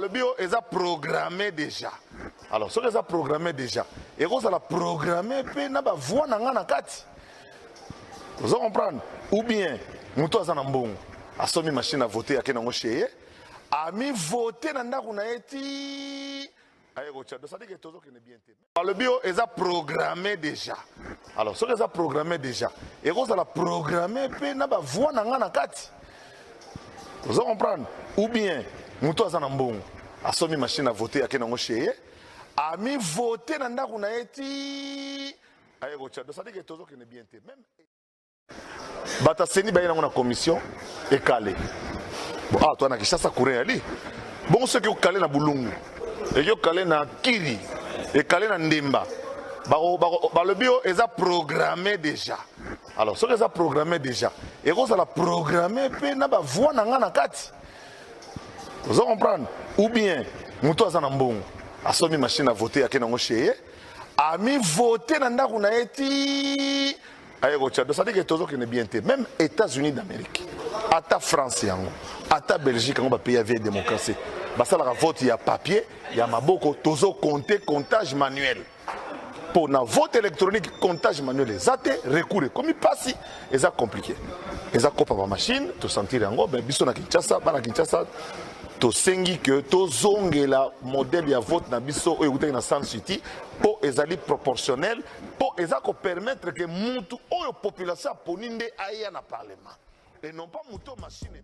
Le bio est programmé déjà. Alors, ce qui est programmé déjà, et qu'on a programmé, puis n'a pas voix na kati. Vous comprenez? Ou bien, muto azanambong, a somi machine à voter à kenango cheye, a mis voter nanda kuna eti. Le bio est programmé déjà. Alors, ce qui est programmé déjà, et qu'on a programmé, puis n'a pas voix na kati. Vous comprenez? Ou bien, muto azanambong, a somi machine à voter à kenango cheye, a mis voter nanda kuna eti. Même bata seni ba na commission et calé. Bon ah toi na kishasa courir ali. Bon ceux qui ont calé na bulungu et qui ont calé na kiri et calé na ndemba. Le bio est programmé déjà. Alors ce qui est programmé déjà et qu'on a programmé pe na ba voix na kati. Vous comprenez? Ou bien muto azanambong a somi machine à voter à kenango cheye a mis voter nanda kuna eti. Même États-Unis d'Amérique, à ta France, à ta Belgique, on va payer avec la démocratie. Ça la vote, il y a papier, il y a maboko, tozo compter, comptage manuel. Pour la vote électronique, comptage manuel, les athées, recourir. Comme il passe, c'est compliqué. Les accords par machine, tu sentir en gros, mais biso na Kinshasa, pas na Kinshasa. To sengi que to zongela modèle ya vote na biso o écouter na Sun City pour ezali proportionnel pour ezako permettre que mutu o population poninde aya na parlement et non pas muto machine.